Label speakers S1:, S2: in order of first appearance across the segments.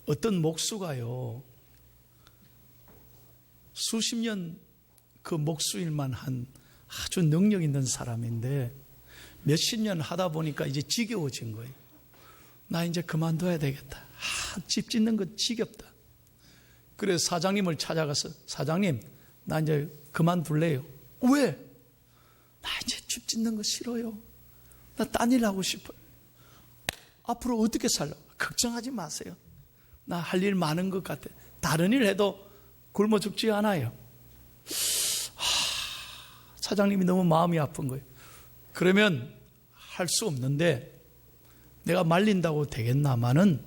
S1: 어떤 목수가요, 수십 년 그 목수일만 한 아주 능력 있는 사람인데 몇십 년 하다 보니까 이제 지겨워진 거예요. 나 이제 그만둬야 되겠다. 집 짓는 거 지겹다. 그래서 사장님을 찾아가서, 사장님, 나 이제 그만둘래요. 왜? 나 이제 집 짓는 거 싫어요. 나 딴 일 하고 싶어요. 앞으로 어떻게 살라? 걱정하지 마세요. 나 할 일 많은 것 같아. 다른 일 해도 굶어 죽지 않아요. 사장님이 너무 마음이 아픈 거예요. 그러면 할 수 없는데 내가 말린다고 되겠나마는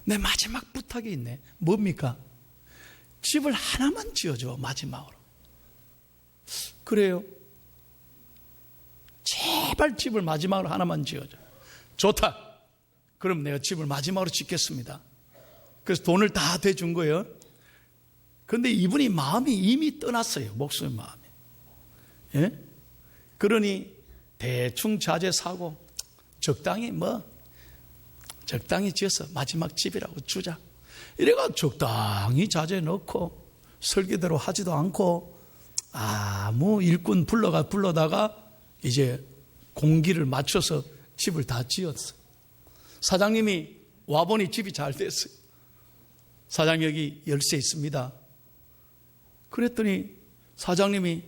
S1: 내 마지막 부탁이 있네. 뭡니까? 집을 하나만 지어줘, 마지막으로. 그래요. 제발 집을 마지막으로 하나만 지어줘. 좋다. 그럼 내가 집을 마지막으로 짓겠습니다. 그래서 돈을 다 대준 거예요. 그런데 이분이 마음이 이미 떠났어요. 목숨의 마음이. 예? 그러니 대충 자재 사고 적당히 지어서 마지막 집이라고 주자. 이래가 적당히 자재 넣고 설계대로 하지도 않고 아무 일꾼 불러다가 이제 공기를 맞춰서 집을 다 지었어. 사장님이 와보니 집이 잘 됐어요. 사장님 여기 열쇠 있습니다. 그랬더니 사장님이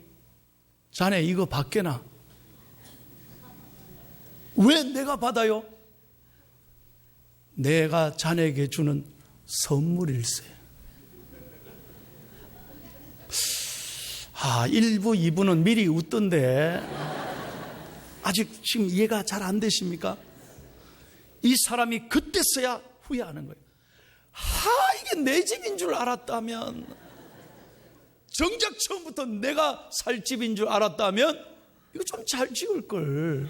S1: 자네 이거 받게나. 왜 내가 받아요? 내가 자네에게 주는 선물일세. 1부, 2부는 미리 웃던데 아직 지금 이해가 잘 안 되십니까? 이 사람이 그때서야 후회하는 거예요. 이게 내 집인 줄 알았다면, 정작 처음부터 내가 살 집인 줄 알았다면 이거 좀 잘 지을 걸.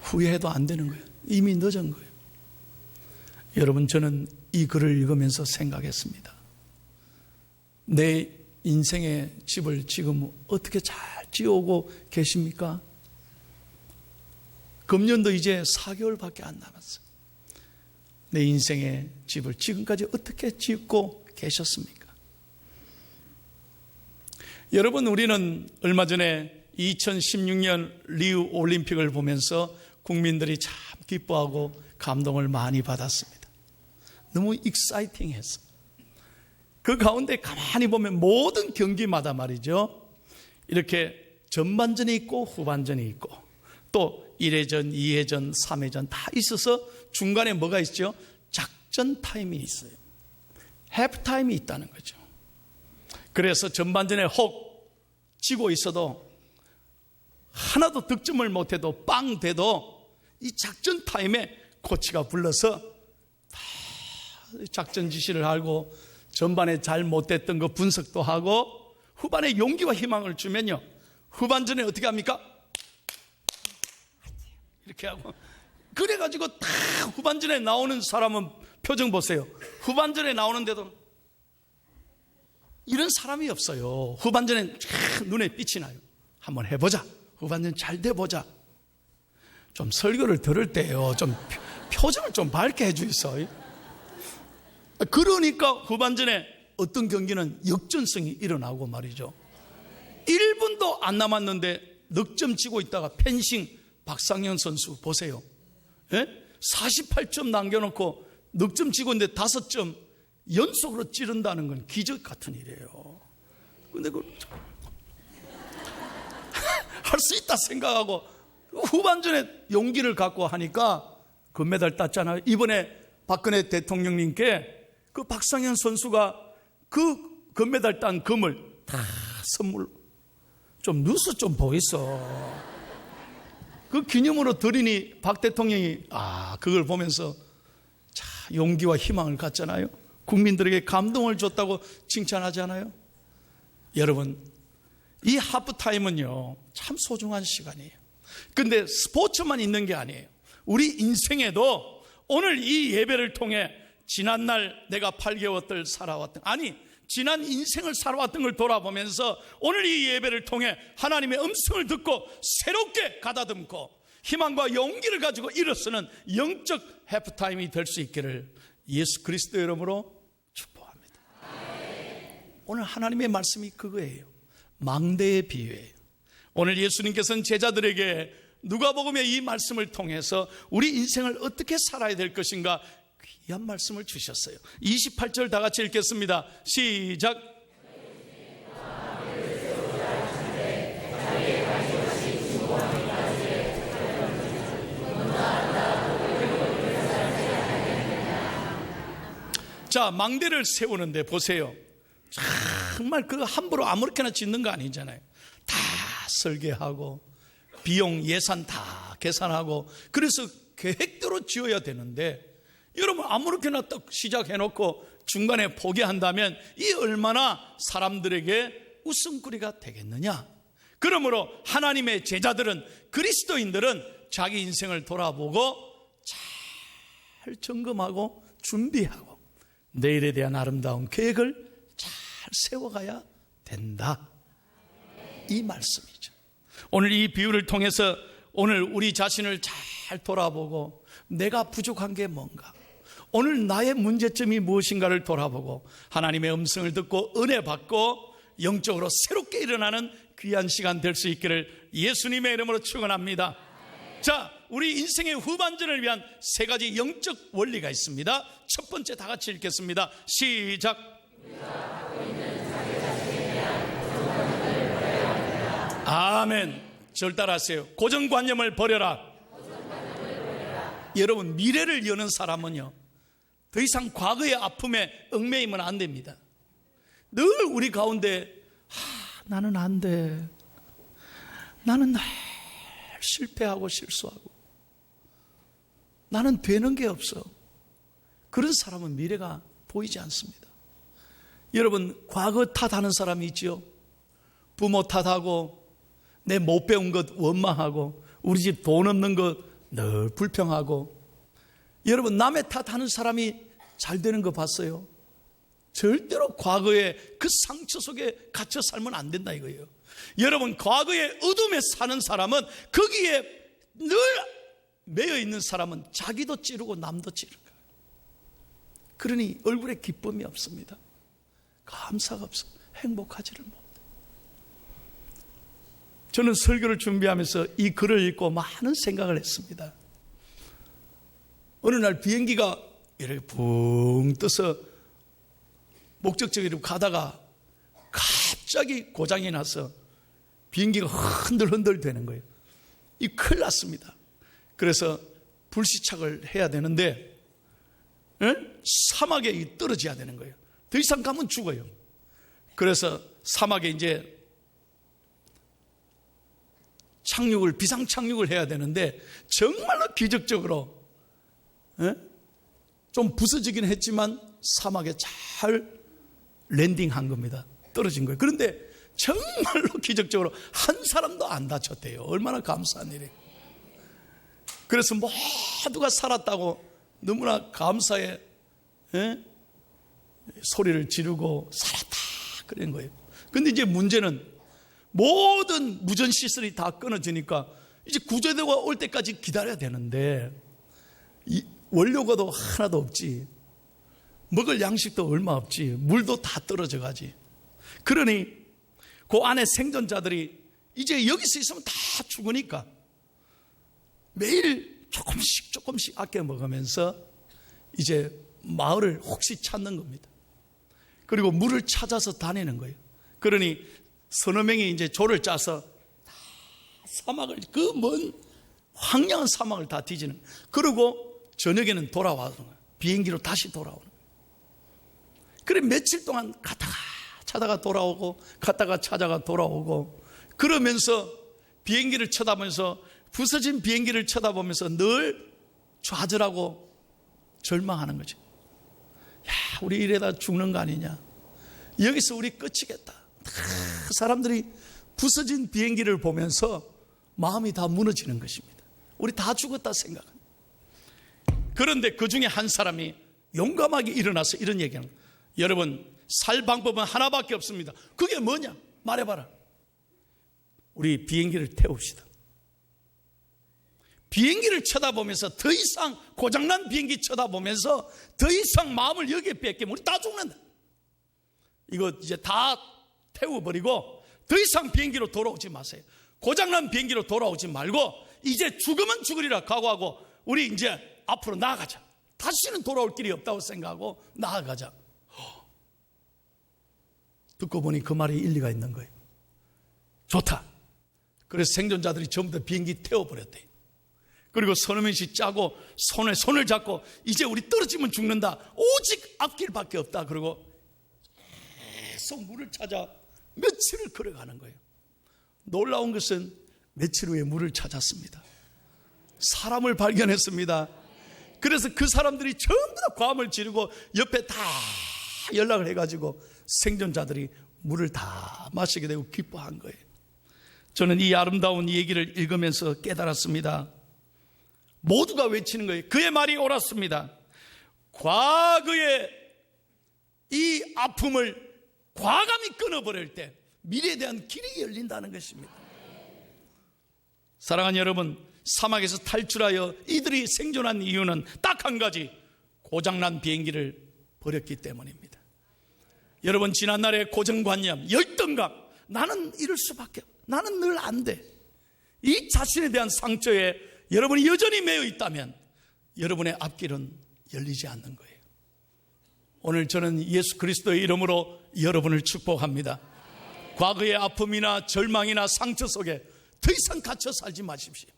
S1: 후회해도 안 되는 거예요. 이미 늦은 거예요. 여러분, 저는 이 글을 읽으면서 생각했습니다. 내 인생의 집을 지금 어떻게 잘 지어오고 계십니까? 금년도 이제 4개월밖에 안 남았어요. 내 인생의 집을 지금까지 어떻게 짓고 계셨습니까? 여러분, 우리는 얼마 전에 2016년 리우 올림픽을 보면서 국민들이 참 기뻐하고 감동을 많이 받았습니다. 너무 익사이팅했어요. 그 가운데 가만히 보면 모든 경기마다 말이죠, 이렇게 전반전이 있고 후반전이 있고 또 1회전, 2회전, 3회전 다 있어서 중간에 뭐가 있죠? 작전 타임이 있어요. 해프 타임이 있다는 거죠. 그래서 전반전에 혹 지고 있어도 하나도 득점을 못해도 빵 돼도 이 작전 타임에 코치가 불러서 작전 지시를 하고 전반에 잘 못됐던 거 분석도 하고 후반에 용기와 희망을 주면요, 후반전에 어떻게 합니까? 이렇게 하고, 그래가지고 다 후반전에 나오는 사람은 표정 보세요. 후반전에 나오는데도 이런 사람이 없어요. 후반전에 눈에 빛이 나요. 한번 해보자. 후반전 잘 돼보자. 좀 설교를 들을 때요, 좀 표정을 좀 밝게 해주세요. 그러니까 후반전에 어떤 경기는 역전성이 일어나고 말이죠. 1분도 안 남았는데 넉점 치고 있다가 펜싱 박상현 선수 보세요. 48점 남겨놓고 넉점 치고 있는데 5점 연속으로 찌른다는 건 기적 같은 일이에요. 근데 할 수 있다 생각하고 후반전에 용기를 갖고 하니까 금메달 땄잖아요. 이번에 박근혜 대통령님께 그 박상현 선수가 그 금메달 딴 금을 다 선물로, 좀 뉴스 좀 보이소. 그 기념으로 드리니 박 대통령이 그걸 보면서 자, 용기와 희망을 갖잖아요. 국민들에게 감동을 줬다고 칭찬하잖아요. 여러분, 이 하프타임은요 참 소중한 시간이에요. 근데 스포츠만 있는 게 아니에요. 우리 인생에도 오늘 이 예배를 통해 지난날 내가 8개월을 살아왔던, 지난 인생을 살아왔던 걸 돌아보면서 오늘 이 예배를 통해 하나님의 음성을 듣고 새롭게 가다듬고 희망과 용기를 가지고 일어서는 영적 해프타임이 될 수 있기를 예수 그리스도 이름으로 축복합니다. 오늘 하나님의 말씀이 그거예요. 망대의 비유예요. 오늘 예수님께서는 제자들에게 누가복음의 이 말씀을 통해서 우리 인생을 어떻게 살아야 될 것인가 귀한 말씀을 주셨어요. 28절 다 같이 읽겠습니다. 시작. 자, 망대를 세우는데 보세요. 정말 그 함부로 아무렇게나 짓는 거 아니잖아요. 다 설계하고 비용 예산 다 계산하고 그래서 계획대로 지어야 되는데 여러분 아무렇게나 딱 시작해놓고 중간에 포기한다면 이 얼마나 사람들에게 웃음거리가 되겠느냐. 그러므로 하나님의 제자들은, 그리스도인들은 자기 인생을 돌아보고 잘 점검하고 준비하고 내일에 대한 아름다운 계획을 잘 세워가야 된다, 이 말씀이죠. 오늘 이 비유를 통해서 오늘 우리 자신을 잘 돌아보고 내가 부족한 게 뭔가, 오늘 나의 문제점이 무엇인가를 돌아보고 하나님의 음성을 듣고 은혜 받고 영적으로 새롭게 일어나는 귀한 시간 될 수 있기를 예수님의 이름으로 축원합니다. 자, 우리 인생의 후반전을 위한 세 가지 영적 원리가 있습니다. 첫 번째 다 같이 읽겠습니다. 시작. 아멘. 절 따라하세요. 고정관념을 버려라. 여러분, 미래를 여는 사람은요, 더 이상 과거의 아픔에 얽매이면 안 됩니다. 늘 우리 가운데 나는 안 돼, 나는 늘 실패하고 실수하고 나는 되는 게 없어, 그런 사람은 미래가 보이지 않습니다. 여러분, 과거 탓하는 사람이 있죠. 부모 탓하고 내 못 배운 것 원망하고 우리 집 돈 없는 것 늘 불평하고. 여러분, 남의 탓하는 사람이 잘 되는 거 봤어요? 절대로 과거의 그 상처 속에 갇혀 살면 안 된다 이거예요. 여러분, 과거의 어둠에 사는 사람은, 거기에 늘 매여 있는 사람은 자기도 찌르고 남도 찌르는 거예요. 그러니 얼굴에 기쁨이 없습니다. 감사가 없어. 행복하지를 못해. 저는 설교를 준비하면서 이 글을 읽고 많은 생각을 했습니다. 어느 날 비행기가 이렇게 붕 떠서 목적지로 가다가 갑자기 고장이 나서 비행기가 흔들흔들 되는 거예요. 이 큰일 났습니다. 그래서 불시착을 해야 되는데 사막에 떨어져야 되는 거예요. 더 이상 가면 죽어요. 그래서 사막에 이제 비상착륙을 해야 되는데 정말로 기적적으로 좀 부서지긴 했지만 사막에 잘 랜딩한 겁니다. 떨어진 거예요. 그런데 정말로 기적적으로 한 사람도 안 다쳤대요. 얼마나 감사한 일이에요. 그래서 모두가 살았다고 너무나 감사의 소리를 지르고 살았다 그런 거예요. 근데 이제 문제는 모든 무전 시설이 다 끊어지니까 이제 구조대가 올 때까지 기다려야 되는데 이 원료가도 하나도 없지, 먹을 양식도 얼마 없지, 물도 다 떨어져 가지. 그러니 그 안에 생존자들이 이제 여기서 있으면 다 죽으니까 매일 조금씩 아껴 먹으면서 이제 마을을 혹시 찾는 겁니다. 그리고 물을 찾아서 다니는 거예요. 그러니 서너 명이 이제 조를 짜서 다 사막을, 그 먼 황량한 사막을 다 뒤지는. 그리고 저녁에는 돌아와서 비행기로 다시 돌아오는 거예요. 그래 며칠 동안 갔다가 찾아가 돌아오고 갔다가 찾아가 돌아오고, 그러면서 비행기를 쳐다보면서, 부서진 비행기를 쳐다보면서 늘 좌절하고 절망하는 거죠. 야, 우리 이래다 죽는 거 아니냐, 여기서 우리 끝이겠다. 사람들이 부서진 비행기를 보면서 마음이 다 무너지는 것입니다. 우리 다 죽었다 생각합니다. 그런데 그 중에 한 사람이 용감하게 일어나서 이런 얘기하는 거예요. 여러분, 살 방법은 하나밖에 없습니다. 그게 뭐냐? 말해봐라. 우리 비행기를 태웁시다. 비행기를 쳐다보면서 더 이상 고장난 비행기 쳐다보면서 더 이상 마음을 여기에 뺏기면 우리 다 죽는다. 이거 이제 다 태워버리고 더 이상 비행기로 돌아오지 마세요. 고장난 비행기로 돌아오지 말고 이제 죽으면 죽으리라 각오하고 우리 이제 앞으로 나아가자. 다시는 돌아올 길이 없다고 생각하고 나아가자. 듣고 보니 그 말이 일리가 있는 거예요. 좋다. 그래서 생존자들이 전부 다 비행기 태워버렸대. 그리고 서너몇씩 짜고 손에 손을 잡고 이제 우리 떨어지면 죽는다. 오직 앞길밖에 없다. 그리고 계속 물을 찾아 며칠을 걸어가는 거예요. 놀라운 것은 며칠 후에 물을 찾았습니다. 사람을 발견했습니다. 그래서 그 사람들이 전부 다 고함을 지르고 옆에 다 연락을 해가지고 생존자들이 물을 다 마시게 되고 기뻐한 거예요. 저는 이 아름다운 얘기를 읽으면서 깨달았습니다. 모두가 외치는 거예요. 그의 말이 옳았습니다. 과거의 이 아픔을 과감히 끊어버릴 때 미래에 대한 길이 열린다는 것입니다. 사랑하는 여러분, 사막에서 탈출하여 이들이 생존한 이유는 딱 한 가지, 고장난 비행기를 버렸기 때문입니다. 여러분, 지난날의 고정관념, 열등감, 나는 이럴 수밖에 없어, 나는 늘 안 돼, 이 자신에 대한 상처에 여러분이 여전히 매여 있다면 여러분의 앞길은 열리지 않는 거예요. 오늘 저는 예수 그리스도의 이름으로 여러분을 축복합니다. 과거의 아픔이나 절망이나 상처 속에 더 이상 갇혀 살지 마십시오.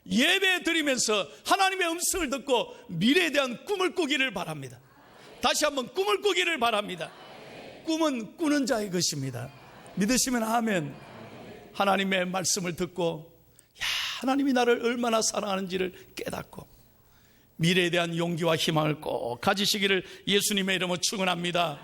S1: 예배 드리면서 하나님의 음성을 듣고 미래에 대한 꿈을 꾸기를 바랍니다. 다시 한번 꿈을 꾸기를 바랍니다. 꿈은 꾸는 자의 것입니다. 믿으시면 아멘. 하나님의 말씀을 듣고 하나님이 나를 얼마나 사랑하는지를 깨닫고 미래에 대한 용기와 희망을 꼭 가지시기를 예수님의 이름으로 축원합니다.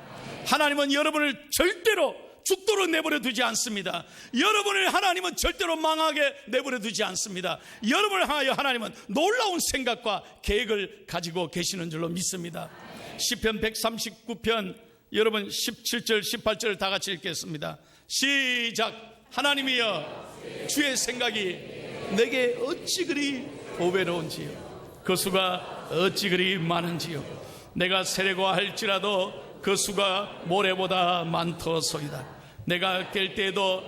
S1: 하나님은 여러분을 절대로 죽도록 내버려 두지 않습니다. 여러분을 하나님은 절대로 망하게 내버려 두지 않습니다. 여러분을 향하여 하나님은 놀라운 생각과 계획을 가지고 계시는 줄로 믿습니다. 시편 139편 여러분 17절 18절을 다 같이 읽겠습니다. 시작. 하나님이여, 주의 생각이 내게 어찌 그리 보배로운지요, 그 수가 어찌 그리 많은지요. 내가 세려고 할지라도 그 수가 모래보다 많더소이다. 내가 깰 때에도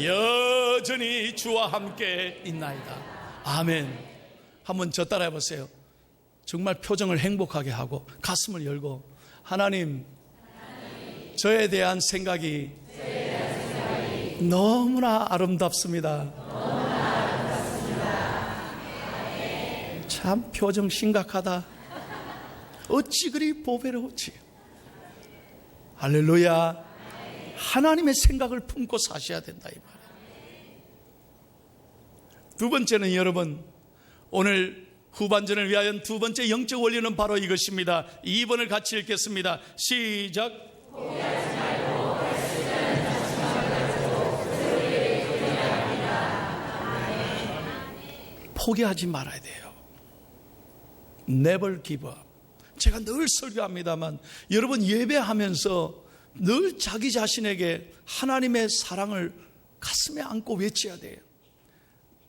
S1: 여전히 주와 함께 있나이다. 아멘. 한번 저 따라해 보세요. 정말 표정을 행복하게 하고 가슴을 열고, 하나님, 저에 대한 생각이 너무나 아름답습니다. 참 표정 심각하다. 어찌 그리 보배로우지. 할렐루야. 하나님의 생각을 품고 사셔야 된다 이 말이에요. 두 번째는 여러분, 오늘 후반전을 위하여 두 번째 영적 원리는 바로 이것입니다. 2번을 같이 읽겠습니다. 시작. 포기하지 말아야 돼요. Never give up. 제가 늘 설교합니다만 여러분 예배하면서 늘 자기 자신에게 하나님의 사랑을 가슴에 안고 외쳐야 돼요.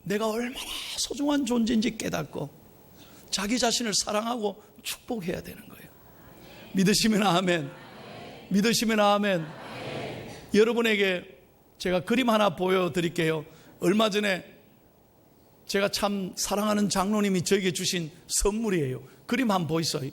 S1: 내가 얼마나 소중한 존재인지 깨닫고 자기 자신을 사랑하고 축복해야 되는 거예요. 믿으시면 아멘. 믿으시면 아멘. 여러분에게 제가 그림 하나 보여드릴게요. 얼마 전에 제가 참 사랑하는 장로님이 저에게 주신 선물이에요. 그림 한번 보이소요.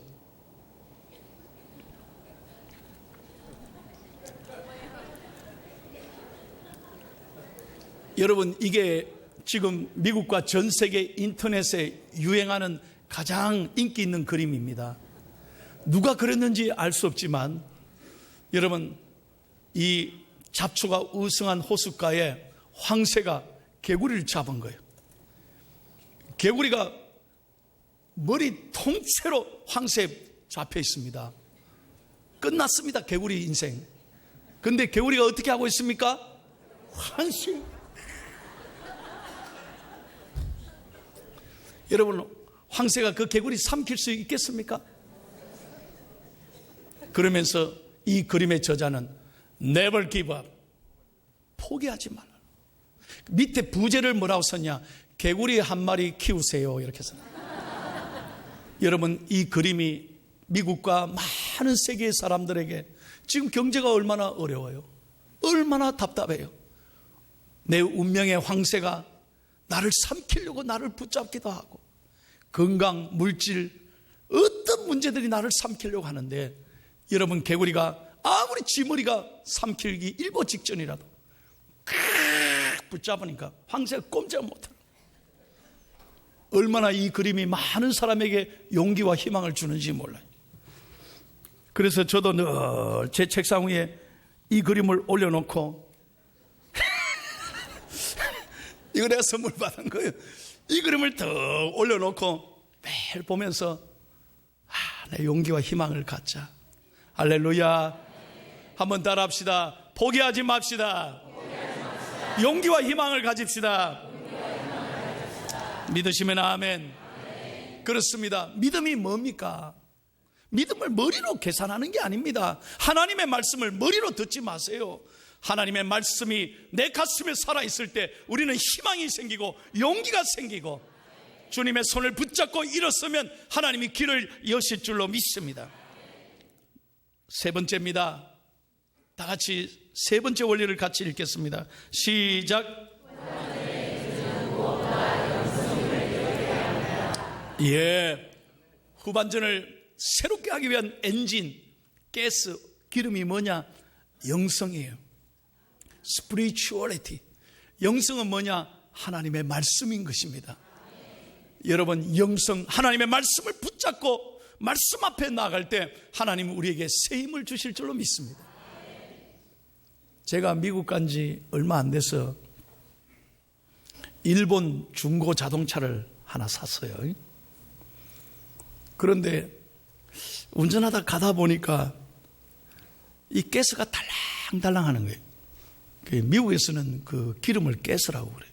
S1: 여러분, 이게 지금 미국과 전 세계 인터넷에 유행하는 가장 인기 있는 그림입니다. 누가 그렸는지 알 수 없지만 여러분, 이 잡초가 우승한 호숫가에 황새가 개구리를 잡은 거예요. 개구리가 머리 통째로 황새에 잡혀 있습니다. 끝났습니다, 개구리 인생. 근데 개구리가 어떻게 하고 있습니까? 환심. 여러분, 황새가 그 개구리 삼킬 수 있겠습니까? 그러면서 이 그림의 저자는 Never give up. 포기하지 말라. 밑에 부제를 뭐라고 썼냐? 개구리 한 마리 키우세요. 이렇게 해서. 여러분, 이 그림이 미국과 많은 세계의 사람들에게 지금 경제가 얼마나 어려워요. 얼마나 답답해요. 내 운명의 황새가 나를 삼키려고 나를 붙잡기도 하고, 건강, 물질, 어떤 문제들이 나를 삼키려고 하는데, 여러분, 개구리가 아무리 지 머리가 삼키기 일보 직전이라도 붙잡으니까 황새가 꼼짝 못해요. 얼마나 이 그림이 많은 사람에게 용기와 희망을 주는지 몰라요. 그래서 저도 늘 제 책상 위에 이 그림을 올려놓고 이거 내가 선물 받은 거예요. 이 그림을 더 올려놓고 매일 보면서 내 용기와 희망을 갖자. 할렐루야. 한번 따라합시다. 포기하지 맙시다. 용기와 희망을 가집시다. 믿으시면 아멘. 그렇습니다. 믿음이 뭡니까? 믿음을 머리로 계산하는 게 아닙니다. 하나님의 말씀을 머리로 듣지 마세요. 하나님의 말씀이 내 가슴에 살아있을 때 우리는 희망이 생기고 용기가 생기고, 주님의 손을 붙잡고 일어서면 하나님이 길을 여실 줄로 믿습니다. 세 번째입니다. 다 같이 세 번째 원리를 같이 읽겠습니다. 시작. 예, 후반전을 새롭게 하기 위한 엔진, 가스, 기름이 뭐냐? 영성이에요. spirituality. 영성은 뭐냐? 하나님의 말씀인 것입니다. 여러분, 영성, 하나님의 말씀을 붙잡고 말씀 앞에 나아갈 때 하나님은 우리에게 새 힘을 주실 줄로 믿습니다. 제가 미국 간 지 얼마 안 돼서 일본 중고 자동차를 하나 샀어요. 그런데 운전하다 가다 보니까 이 가스가 달랑달랑 하는 거예요. 미국에서는 그 기름을 가스라고 그래요.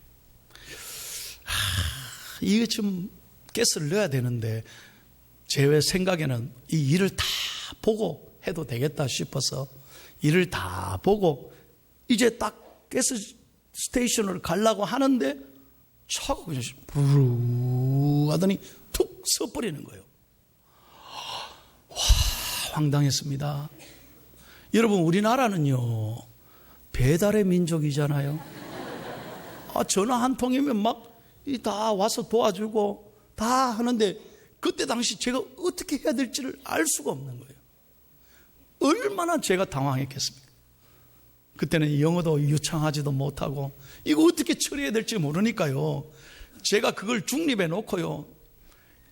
S1: 이게 좀 가스를 넣어야 되는데 제 생각에는 이 일을 다 보고 해도 되겠다 싶어서 일을 다 보고 이제 딱 가스 스테이션을 가려고 하는데 차가 그냥 부르 하더니 툭 서버리는 거예요. 와, 황당했습니다. 여러분, 우리나라는요 배달의 민족이잖아요. 전화 한 통이면 막 다 와서 도와주고 다 하는데, 그때 당시 제가 어떻게 해야 될지를 알 수가 없는 거예요. 얼마나 제가 당황했겠습니까? 그때는 영어도 유창하지도 못하고 이거 어떻게 처리해야 될지 모르니까요, 제가 그걸 중립해 놓고요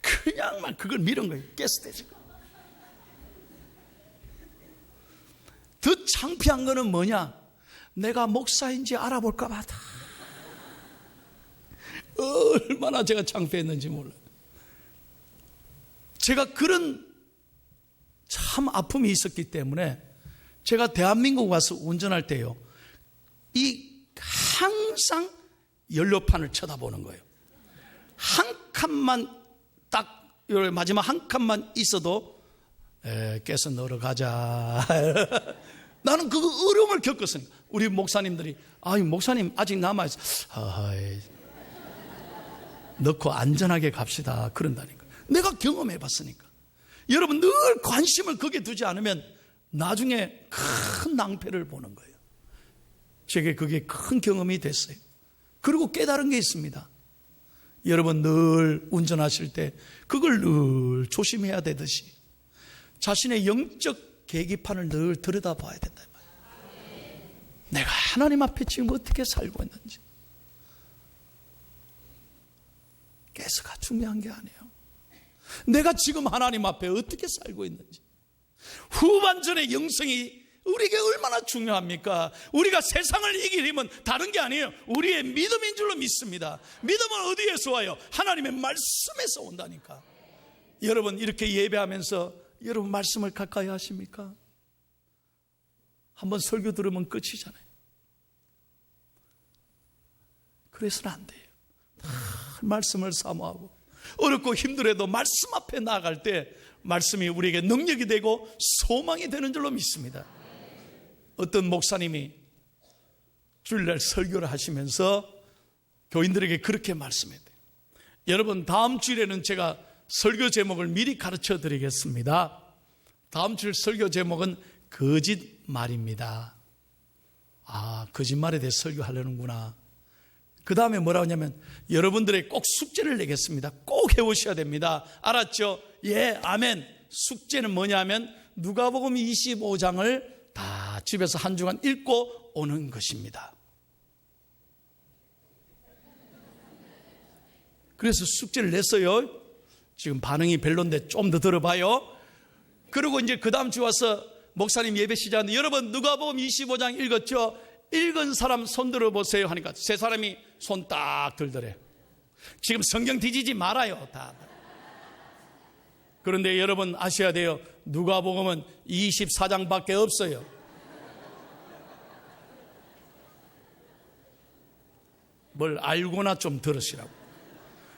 S1: 그냥 막 그걸 밀은 거예요. 가스 대신. 더 창피한 거는 뭐냐? 내가 목사인지 알아볼까 봐. 얼마나 제가 창피했는지 몰라요. 제가 그런 참 아픔이 있었기 때문에 제가 대한민국 와서 운전할 때요, 이 항상 연료판을 쳐다보는 거예요. 한 칸만 딱, 마지막 한 칸만 있어도 가스 넣으러 가자. 나는 그 어려움을 겪었으니까. 우리 목사님들이 목사님 아직 남아있어. 넣고 안전하게 갑시다 그런다니까. 내가 경험해 봤으니까. 여러분, 늘 관심을 거기에 두지 않으면 나중에 큰 낭패를 보는 거예요. 제게 그게 큰 경험이 됐어요. 그리고 깨달은 게 있습니다. 여러분, 늘 운전하실 때 그걸 늘 조심해야 되듯이 자신의 영적 계기판을 늘 들여다봐야 된다. 내가 하나님 앞에 지금 어떻게 살고 있는지. 가스가 중요한 게 아니에요. 내가 지금 하나님 앞에 어떻게 살고 있는지. 후반전의 영성이 우리에게 얼마나 중요합니까? 우리가 세상을 이길 힘은 다른 게 아니에요. 우리의 믿음인 줄로 믿습니다. 믿음은 어디에서 와요? 하나님의 말씀에서 온다니까. 여러분, 이렇게 예배하면서 여러분 말씀을 가까이 하십니까? 한번 설교 들으면 끝이잖아요. 그래서는 안 돼요. 말씀을 사모하고 어렵고 힘들어도 말씀 앞에 나아갈 때 말씀이 우리에게 능력이 되고 소망이 되는 줄로 믿습니다. 어떤 목사님이 주일날 설교를 하시면서 교인들에게 그렇게 말씀했대요. 여러분, 다음 주일에는 제가 설교 제목을 미리 가르쳐 드리겠습니다. 다음 주 설교 제목은 거짓말입니다. 아, 거짓말에 대해 설교하려는구나. 그 다음에 뭐라고 하냐면 여러분들의 꼭 숙제를 내겠습니다. 꼭 해오셔야 됩니다. 알았죠? 예, 아멘. 숙제는 뭐냐면 누가복음 25장을 다 집에서 한 주간 읽고 오는 것입니다. 그래서 숙제를 냈어요. 지금 반응이 별론데 좀 더 들어봐요. 그리고 이제 그 다음 주 와서 목사님 예배 시작하는데 여러분 누가복음 25장 읽었죠? 읽은 사람 손 들어보세요 하니까 세 사람이 손 딱 들더래. 지금 성경 뒤지지 말아요. 다. 그런데 여러분 아셔야 돼요. 누가복음은 24장밖에 없어요. 뭘 알고나 좀 들으시라고.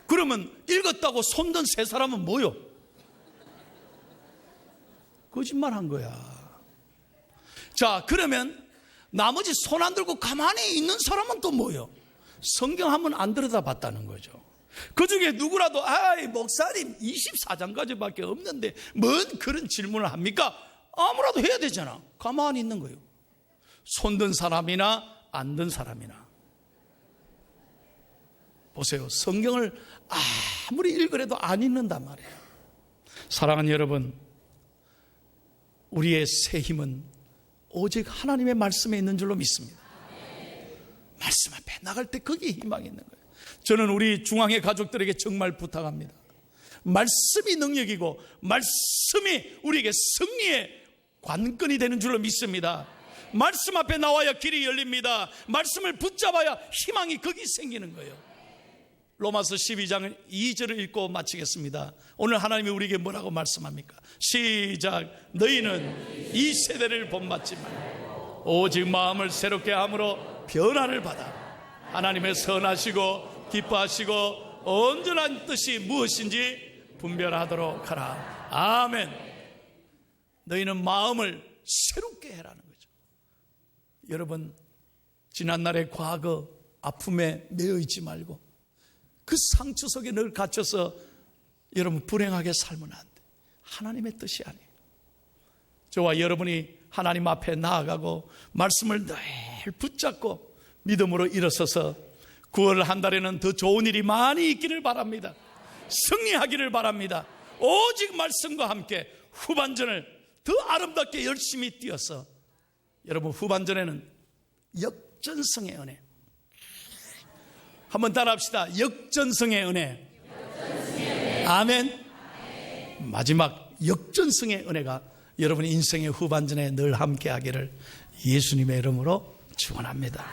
S1: 그러면 읽었다고 손든 세 사람은 뭐요? 거짓말한 거야. 자, 그러면 나머지 손 안 들고 가만히 있는 사람은 또 뭐요? 성경 한번 안 들여다봤다는 거죠. 그 중에 누구라도 아이 목사님 24장까지밖에 없는데 뭔 그런 질문을 합니까? 아무라도 해야 되잖아. 가만히 있는 거예요. 손든 사람이나 안 든 사람이나. 보세요. 성경을 아무리 읽으래도 안 읽는단 말이에요. 사랑하는 여러분, 우리의 새 힘은 오직 하나님의 말씀에 있는 줄로 믿습니다. 말씀 앞에 나갈 때 거기에 희망이 있는 거예요. 저는 우리 중앙회 가족들에게 정말 부탁합니다. 말씀이 능력이고 말씀이 우리에게 승리의 관건이 되는 줄로 믿습니다. 말씀 앞에 나와야 길이 열립니다. 말씀을 붙잡아야 희망이 거기 생기는 거예요. 로마서 12장 2절을 읽고 마치겠습니다. 오늘 하나님이 우리에게 뭐라고 말씀합니까? 시작. 너희는 이 세대를 본받지 말고 오직 마음을 새롭게 함으로 변화를 받아 하나님의 선하시고 기뻐하시고 온전한 뜻이 무엇인지 분별하도록 하라. 아멘. 너희는 마음을 새롭게 해라는 거죠. 여러분, 지난날의 과거 아픔에 매여 있지 말고 그 상처 속에 늘 갇혀서 여러분 불행하게 살면 안 돼. 하나님의 뜻이 아니에요. 저와 여러분이 하나님 앞에 나아가고 말씀을 늘 붙잡고 믿음으로 일어서서 9월 한 달에는 더 좋은 일이 많이 있기를 바랍니다. 승리하기를 바랍니다. 오직 말씀과 함께 후반전을 더 아름답게 열심히 뛰어서 여러분 후반전에는 역전승의 은혜. 한번 따라합시다. 역전승의 은혜. 아멘. 마지막 역전승의 은혜가 여러분의 인생의 후반전에 늘 함께 하기를 예수님의 이름으로 축원합니다.